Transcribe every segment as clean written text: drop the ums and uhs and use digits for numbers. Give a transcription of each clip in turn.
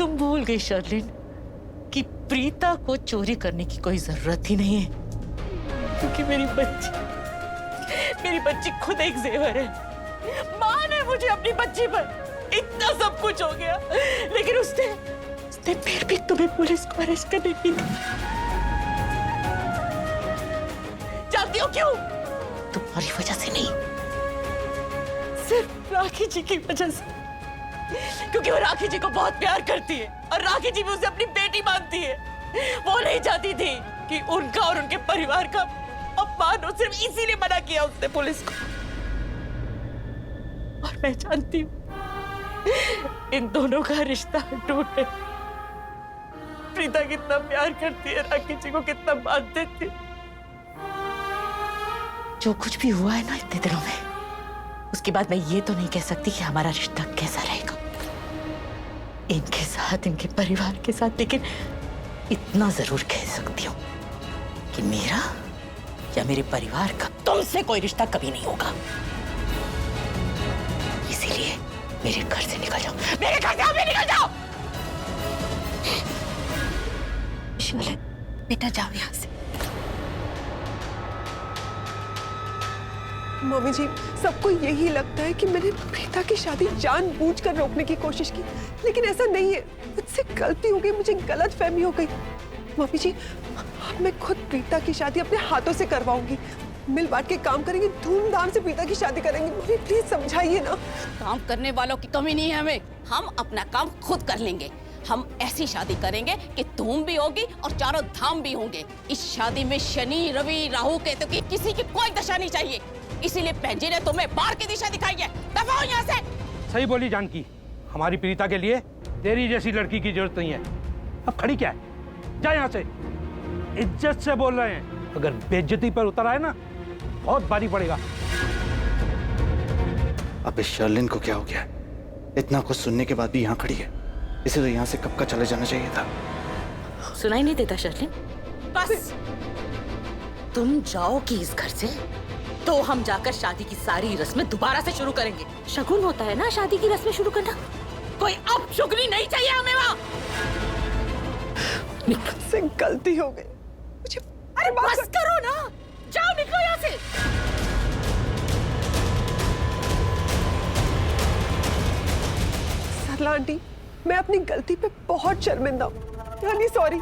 तुम भूल गई शर्लिन कि प्रीता को चोरी करने की कोई जरूरत ही नहीं है, क्योंकि मेरी बच्ची खुद एक जेवर है। मां ने मुझे अपनी बच्ची पर इतना सब कुछ हो गया, लेकिन उसने फिर भी तुम्हें पुलिस को अरेस्ट करने की दी। जानती हो क्यों? तुम्हारी वजह से नहीं, सिर्फ राखी जी की वजह से, क्योंकि वो राखी जी को बहुत प्यार करती है और राखी जी भी उसे अपनी बेटी मानती है। वो नहीं चाहती थी कि उनका और उनके परिवार का अपमान हो, सिर्फ इसीलिए मना किया उसने पुलिस को। और मैं जानती हूँ इन दोनों का रिश्ता टूटे। प्रीता कितना प्यार करती है, राखी जी को कितना मान देती है। जो कुछ भी हुआ है ना इतने दिनों में, उसके बाद मैं ये तो नहीं कह सकती कि हमारा रिश्ता कैसा रहेगा इनके साथ, इनके परिवार के साथ, लेकिन इतना जरूर कह सकती हूँ कि मेरा या मेरे परिवार का तुमसे कोई रिश्ता कभी नहीं होगा। इसीलिए मेरे घर से निकल जाओ, मेरे घर से निकल जाओ। शोले, बेटा जाओ यहाँ से। मम्मी जी, सबको यही लगता है कि मैंने प्रीता की शादी जानबूझकर रोकने की कोशिश की, लेकिन ऐसा नहीं है। मुझसे गलती हो गई, मुझे गलतफहमी हो गई। मम्मी जी, अब मैं खुद प्रीता की शादी अपने हाथों से करवाऊंगी। मिल बांट के काम करेंगे, धूमधाम से प्रीता की शादी करेंगे। मम्मी प्लीज समझाइए ना। काम करने वालों की कमी नहीं है हमें, हम अपना काम खुद कर लेंगे। हम ऐसी शादी करेंगे कि धूम भी होगी और चारों धाम भी होंगे। इस शादी में शनि, रवि, राहु, केतु की किसी की कोई दशा नहीं चाहिए। इसीलिए बहन जी ने तुम्हें बाहर की दिशा दिखाई है। दफा हो यहाँ से। सही बोली जानकी, हमारी प्रीता के लिए तेरी जैसी लड़की की जरूरत नहीं है। अब खड़ी क्या है? जा यहाँ से। इज्जत से बोल रहे हैं, अगर बेइज्जती पर उतर आए ना बहुत भारी पड़ेगा। अब इस शर्लिन को क्या हो गया? इतना कुछ सुनने के बाद भी यहाँ खड़ी है। इसे तो यहाँ से कब का चले जाना चाहिए था। सुनाई नहीं देता शर्लिन? बस तुम जाओगी इस घर से तो हम जाकर शादी की सारी रस्में दोबारा से शुरू करेंगे। शगुन होता है ना शादी की रस्में शुरू करना। कोई अपशुगनी नहीं चाहिए हमें वहाँ। मुझसे गलती हो गई मुझे। अरे बस करो ना, जाओ निकलो यहाँ से। सरला आंटी, मैं अपनी गलती पे बहुत शर्मिंदा हूँ। यानी सॉरी।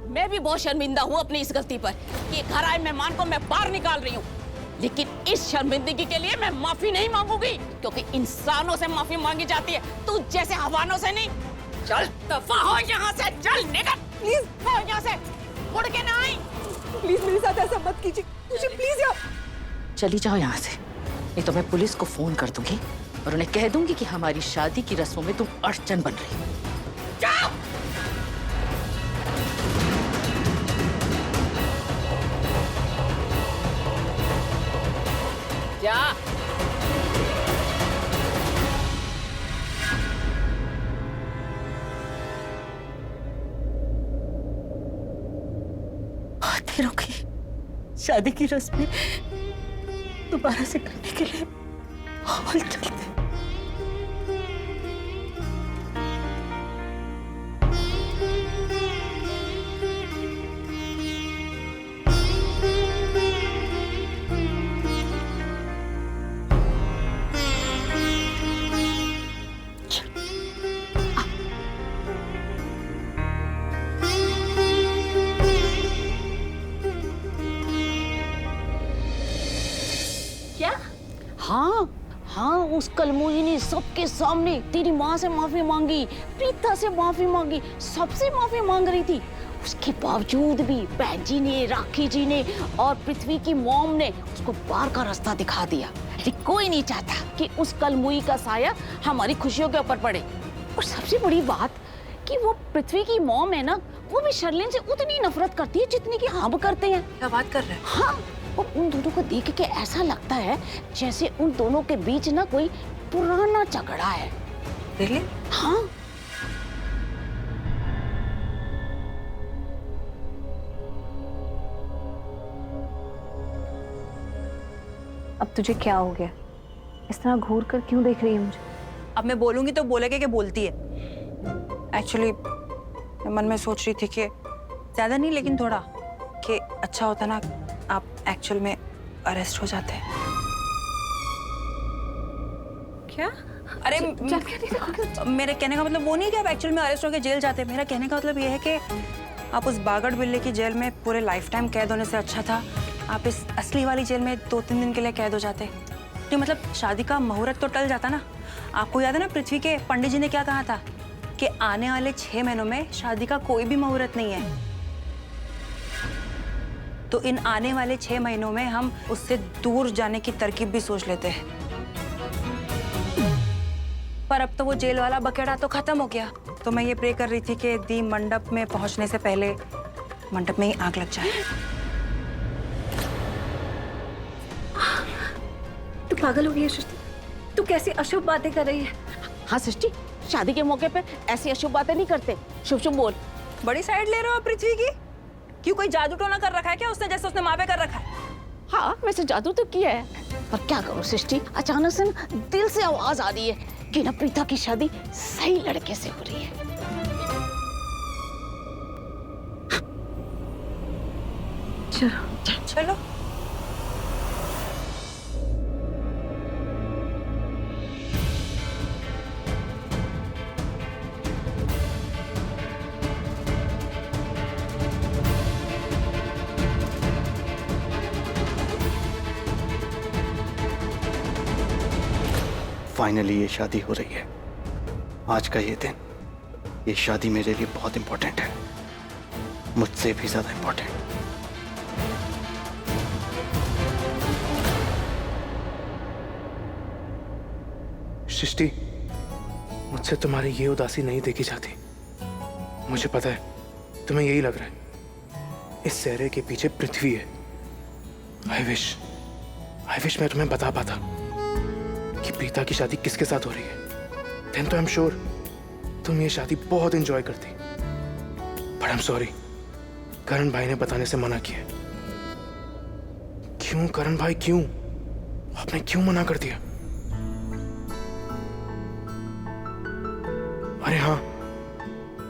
मैं भी बहुत शर्मिंदा हूँ अपनी इस गलती पर कि घर आए मेहमान को मैं बाहर निकाल रही हूँ, लेकिन इस शर्मिंदगी के लिए मैं माफी नहीं मांगूंगी, क्योंकि इंसानों से माफी मांगी जाती है, तू जैसे हवानों से नहीं। चल दफा हो यहाँ से, चल निकल प्लीज। यहाँ से उड़ के ना आई। प्लीज मेरे साथ ऐसा मत कीजिए, मुझे प्लीज यार। चली जाओ यहाँ से, नहीं तो मैं पुलिस को फोन कर दूंगी और उन्हें कह दूंगी कि हमारी शादी की रस्मों में तुम अड़चन बन रही हो। जाओ। जा। बहुत देर हो गई, शादी की रस्में दोबारा से करने के लिए हॉल चलते। हाँ हाँ, उस कलमोजी ने सबके सामने तेरी माँ से माफी मांगी, प्रीता से माफी मांगी, सबसे माफी मांग रही थी। उसके बावजूद भी बहन जी ने, राखी जी ने और पृथ्वी की मॉम ने उसको बाहर का रास्ता दिखा दिया। लेकिन कोई नहीं चाहता कि उस कलमुई का साया हमारी खुशियों के ऊपर पड़े। और सबसे बड़ी बात कि वो पृथ्वी की मॉम है ना, वो भी शर्लिन से उतनी नफरत करती है जितनी कि हम करते हैं। क्या बात कर रहे हैं? हाँ, और उन दोनों को देख के ऐसा लगता है जैसे उन दोनों के बीच ना कोई पुराना झगड़ा है। Really? हाँ। अब तुझे क्या हो गया? इस तरह घूर कर क्यों देख रही है मुझे? अब मैं बोलूंगी तो बोलेगे कि बोलती है। एक्चुअली मैं मन में सोच रही थी कि ज़्यादा नहीं लेकिन थोड़ा कि अच्छा होता ना आप एक्चुअल में अरेस्ट हो जाते। क्या? अरे मेरे कहने का मतलब वो नहीं कि आप एक्चुअल में अरेस्ट होकर जेल जाते। मेरा कहने का मतलब ये है कि आप उस बागड़ बिल्ले की जेल में पूरे लाइफ टाइम कैद होने से अच्छा था आप इस असली वाली जेल में 2-3 दिन के लिए कैद हो जाते। नहीं मतलब शादी का मुहूर्त तो टल जाता ना। आपको याद है ना पृथ्वी के पंडित जी ने क्या कहा था कि आने वाले 6 महीनों में शादी का कोई भी मुहूर्त नहीं है। तो इन आने वाले 6 महीनों में हम उससे दूर जाने की तरकीब भी सोच लेते हैं। पर अब तो वो जेल वाला बकेड़ा तो खत्म हो गया। तो मैं ये प्रे कर रही थी कि दी मंडप में पहुंचने से पहले मंडप में ही आग लग जाए। तू पागल हो गई है सृष्टि? तू कैसी अशुभ बातें कर रही है? हाँ सृष्टि, शादी के मौके पे ऐसी अशुभ बातें नहीं करते। शुभ शुभ बोल। बड़ी साइड ले रहे हो पृथ्वी की? क्यों कोई जादू टोना कर रखा है क्या उसने, जैसे उसने माँ पे कर रखा है? हाँ वैसे जादू तो किया है, पर क्या करूं सृष्टि, अचानक से ना दिल से आवाज आ रही है कि ना प्रीता की शादी सही लड़के से हो रही है। चलो फाइनली ये शादी हो रही है। आज का ये दिन, ये शादी मेरे लिए बहुत इंपॉर्टेंट है, मुझसे भी ज्यादा इंपॉर्टेंट। सृष्टि, मुझसे तुम्हारी ये उदासी नहीं देखी जाती। मुझे पता है तुम्हें यही लग रहा है इस चेहरे के पीछे पृथ्वी है। आई विश मैं तुम्हें बता पाता कि प्रीता की शादी किसके साथ हो रही है। देन तो आई एम श्योर तुम ये शादी बहुत एंजॉय करती। बट आई एम सॉरी, करण भाई ने बताने से मना किया। क्यों करण भाई, क्यों? आपने क्यों मना कर दिया? अरे हाँ,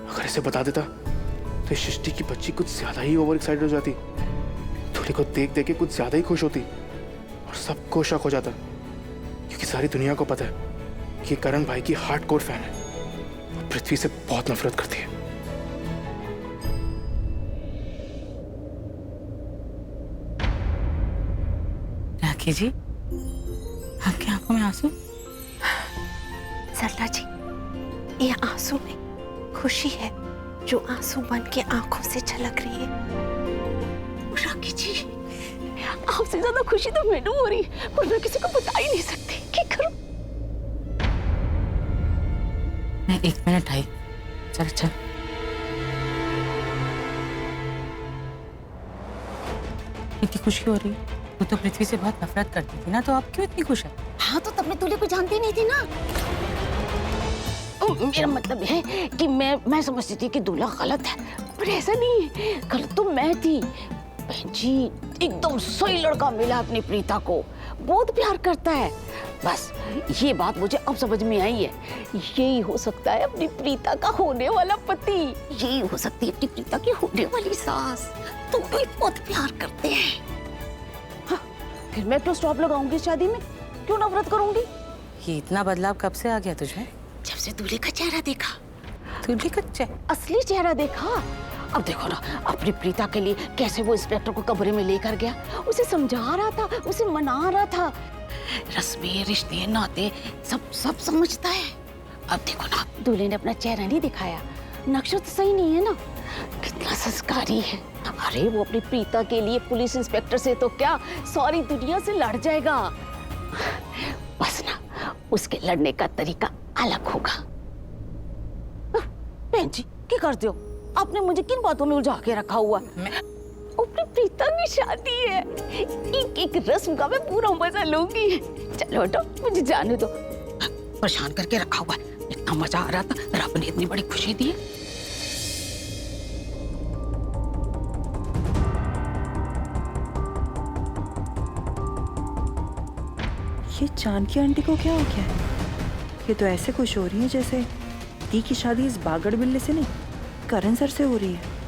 अगर इसे बता देता तो सृष्टि की बच्ची कुछ ज्यादा ही ओवर एक्साइटेड हो जाती, दूल्हे को देख देख के कुछ ज्यादा ही खुश होती और सबको शक हो जाता, क्योंकि सारी दुनिया को पता है कि करण भाई की हार्डकोर फैन है और पृथ्वी से बहुत नफरत करती है। राखी जी, आपकी आंखों में आंसू? सरला जी, ये आंसू नहीं, खुशी है जो आंसू बन के आंखों से छलक रही है। राखी जी, आपसे ज्यादा खुशी तो मैंने हो रही है, पर मैं किसी को बता ही नहीं सकती। क्या करूं? मैं 1 मिनट आई। चल चल। इतनी खुशी हो रही? तू तो पृथ्वी से बहुत नफरत करती थी ना, तो अब क्यों इतनी खुश है? हाँ तो तब मैं दूल्हे को जानती नहीं थी ना। मेरा मतलब है कि मैं समझती थी कि दूल्हा गलत है, पर ऐसा नहीं है। गलत तो मैं थी। बहन जी, एकदम सही लड़का मिला अपनी प्रीता को, बहुत प्यार करता है। बस ये बात मुझे अब समझ में आई है, यही हो सकता है अपनी प्रीता का होने वाला पति, यही हो सकती है अपनी प्रीता की होने वाली सास। दोनों ही बहुत प्यार करते हैं। हाँ, फिर मैं क्यों स्टॉप लगाऊंगी शादी में, क्यों नफरत करूंगी? ये इतना बदलाव कब से आ गया तुझे? जब से दूल्हे का चेहरा देखा। दूल्हे का चेहरा? असली चेहरा देखा। अब देखो ना, अपनी प्रीता के लिए कैसे वो इंस्पेक्टर को कमरे में लेकर गया, उसे समझा रहा था, उसे मना रहा था। रस्में, रिश्ते, नाते सब समझता है। अब देखो ना, दूल्हे ने अपना चेहरा नहीं दिखाया, नक्शा तो सही नहीं है ना, कितना संस्कारी है। अरे वो अपनी प्रीता के लिए पुलिस इंस्पेक्टर से तो क्या, सारी दुनिया से लड़ जाएगा। बस ना, उसके लड़ने का तरीका अलग होगा। बहन जी, क्या करते हो? आपने मुझे किन बातों में उलझा के रखा हुआ? अपनी प्रीता की शादी है, एक एक रस्म का मैं पूरा मजा लूंगी। चलो हटो, मुझे जाने दो। परेशान करके रखा हुआ है, इतना मजा आ रहा था, रब ने इतनी बड़ी खुशी दी है। ये जानकी आंटी को क्या हो गया है? ये तो ऐसे खुश हो रही है जैसे प्रीति की शादी इस बागड़ बिल्ले से नहीं, करण सर से हो रही है।